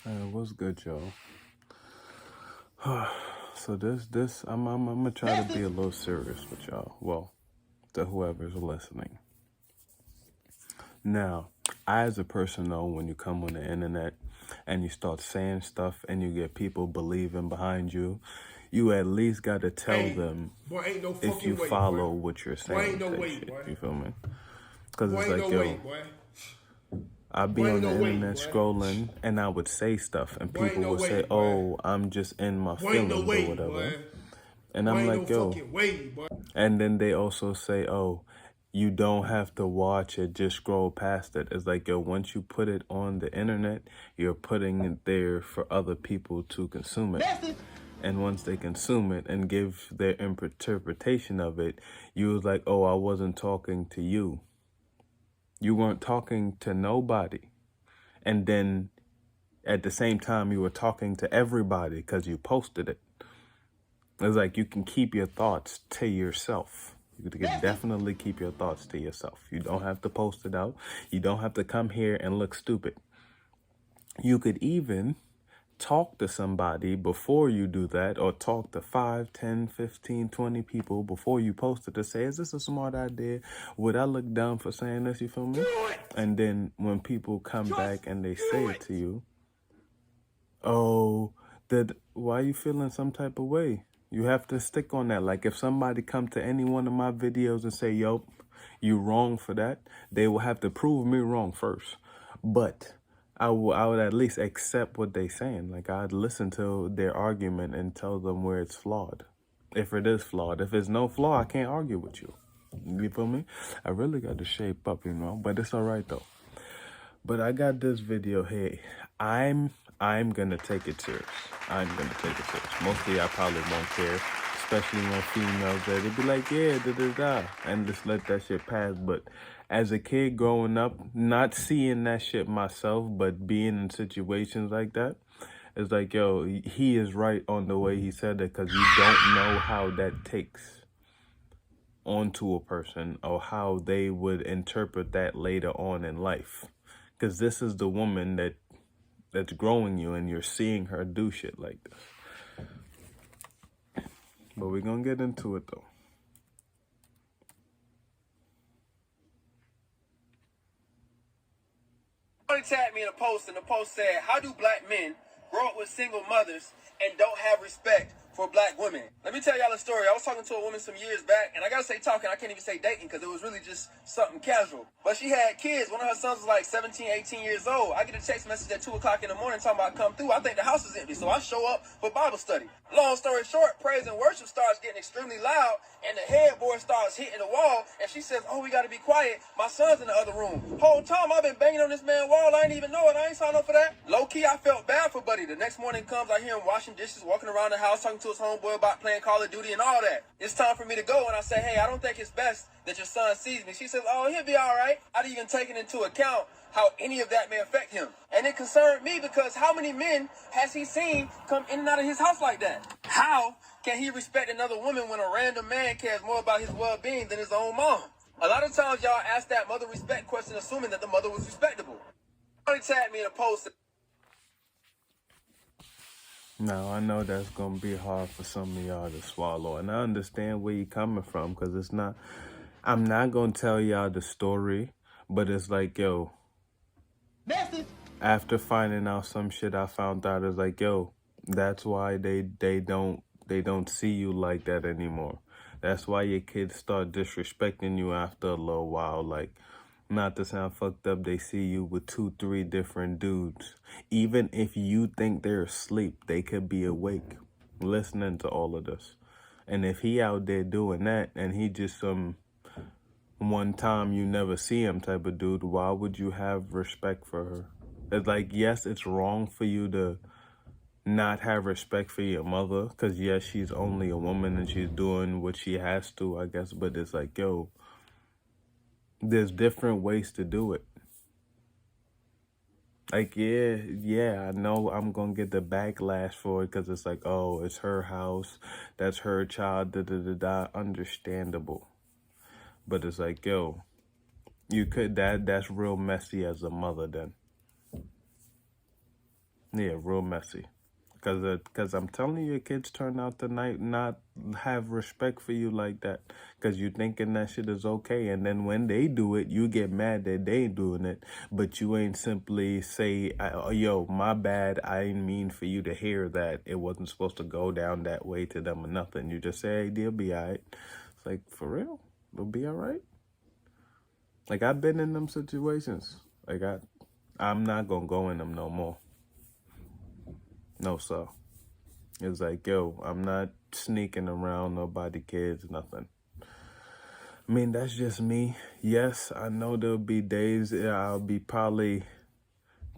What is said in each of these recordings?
What's good, y'all? So I'm gonna try to be a little serious with y'all. Well, to whoever's listening. Now, I as a person know when you come on the internet and you start saying stuff and you get people believing behind you, you at least gotta tell them ain't no if you way, follow what you're saying. Ain't no way, shit, boy. You feel me? Because it's Ain't like, no yo, way, boy. I'd be on the way, internet boy. scrolling and I would say stuff and Boy, ain't people no would way, say, boy. oh, I'm just in my Ain't no feelings way, or whatever. boy. And I'm Ain't like, no yo. fucking way, boy. And then they also say, oh, you don't have to watch it, just scroll past it. It's like, yo, once you put it on the internet, you're putting it there for other people to consume it. And once they consume it and give their interpretation of it, you was like, oh, I wasn't talking to you. You weren't talking to nobody. And then at the same time, you were talking to everybody because you posted it. It's like you can keep your thoughts to yourself. You can definitely keep your thoughts to yourself. You don't have to post it out. You don't have to come here and look stupid. You could even talk to somebody before you do that, or talk to 5, 10, 15, 20 people before you post it to say, is this a smart idea? Would I look dumb for saying this? You feel me? And then when people come back and they say it to you, oh, why are you feeling some type of way? You have to stick on that. Like if somebody come to any one of my videos and say, yo, you wrong for that, they will have to prove me wrong first. But I would at least accept what they saying. Like I'd listen to their argument and tell them where it's flawed. If it is flawed. If it's no flaw, I can't argue with you. You feel me? I really got to shape up, but it's all right though. But I got this video here. I'm gonna take it serious. I'm gonna take it serious. Mostly I probably won't care, especially when females there. They be like, yeah, da-da-da, and just let that shit pass. But as a kid growing up, not seeing that shit myself, but being in situations like that, it's like, yo, he is right on the way he said it, because you don't know how that takes onto a person or how they would interpret that later on in life. Because this is the woman that's growing you, and you're seeing her do shit like this. But we're gonna get into it though. Somebody tagged me in a post, and the post said, how do black men grow up with single mothers and don't have respect for black women? Let me tell y'all a story. I was talking to a woman some years back, and I gotta say talking, I can't even say dating, because it was really just something casual. But she had kids. One of her sons was like 17, 18 years old. I get a text message at 2 o'clock in the morning talking about come through. I think the house is empty, so I show up for Bible study. Long story short, praise and worship starts getting extremely loud, and the headboard starts hitting the wall, and she says, oh, we gotta be quiet. My son's in the other room. Whole time I've been banging on this man's wall. I ain't even know it. I ain't signed up for that. Low key, I felt bad for Buddy. The next morning comes, I hear him washing dishes, walking around the house, talking to his homeboy about playing Call of Duty and all that. It's time for me to go, and I say, hey, I don't think it's best that your son sees me. She says, oh, he'll be all right. I'd even taken into account how any of that may affect him. And it concerned me, because how many men has he seen come in and out of his house like that? How can he respect another woman when a random man cares more about his well-being than his own mom? A lot of times y'all ask that mother respect question assuming that the mother was respectable. Somebody tagged me in a post. Now, I know that's gonna be hard for some of y'all to swallow, and I understand where you're coming from, because it's not, I'm not gonna tell y'all the story, but it's like, yo, after finding out some shit I found out, is like, yo, that's why they don't see you like that anymore. That's why your kids start disrespecting you after a little while. Like, not to sound fucked up, they see you with 2, 3 different dudes. Even if you think they're asleep, they could be awake listening to all of this. And if he out there doing that and he just some one time you never see him type of dude, why would you have respect for her? It's like, yes, it's wrong for you to not have respect for your mother, because yes, she's only a woman and she's doing what she has to, I guess. But it's like, yo, there's different ways to do it. Like, yeah, I know I'm gonna get the backlash for it, because it's like, oh, it's her house, that's her child, da-da-da-da, understandable. But it's like, yo, you could, that's real messy as a mother then. Yeah, real messy. Cause I'm telling you, kids turn out to not have respect for you like that. Cause you thinking that shit is okay, and then when they do it, you get mad that they ain't doing it, but you ain't simply say, "Yo, my bad. I didn't mean for you to hear that. It wasn't supposed to go down that way to them or nothing." You just say, "Hey, they'll be alright." It's like, for real, they'll be alright. Like, I've been in them situations. Like, I'm not gonna go in them no more. No, sir. It's like, yo, I'm not sneaking around nobody kids, nothing. I mean, that's just me. Yes, I know there'll be days I'll be probably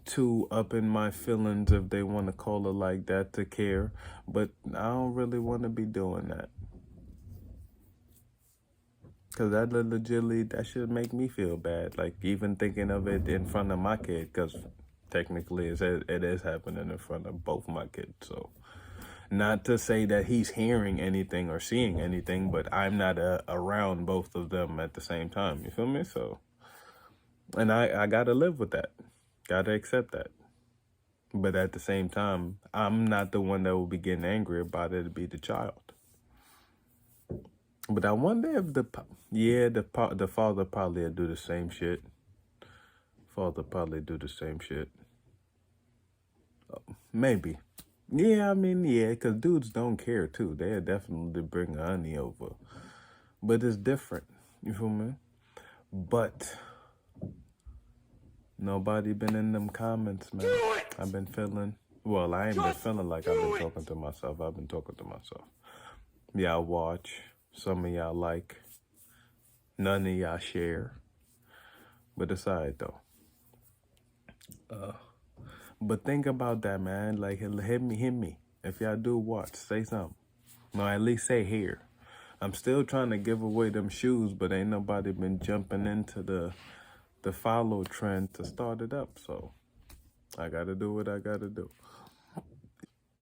too up in my feelings, if they want to call it like that, to care. But I don't really want to be doing that. Because that should make me feel bad. Like, even thinking of it in front of my kid, because technically it is happening in front of both my kids, so. Not to say that he's hearing anything or seeing anything, but I'm not around both of them at the same time. You feel me? So, and I got to live with that. Got to accept that. But at the same time, I'm not the one that will be getting angry about it. It'll be the child. But I wonder if the father probably will do the same shit. Father probably do the same shit. Maybe. Yeah, I mean, yeah, because dudes don't care, too. They'll definitely bring honey over. But it's different. You feel me? But nobody been in them comments, man. I've been feeling, well, I ain't been feeling like I've been talking to myself. I've been talking to myself. Y'all watch. Some of y'all like. None of y'all share. But it's all right, though. But think about that, man. Like, hit me. If y'all do watch, say something. No, at least say here. I'm still trying to give away them shoes, but ain't nobody been jumping into the follow trend to start it up. So I gotta do what I gotta do.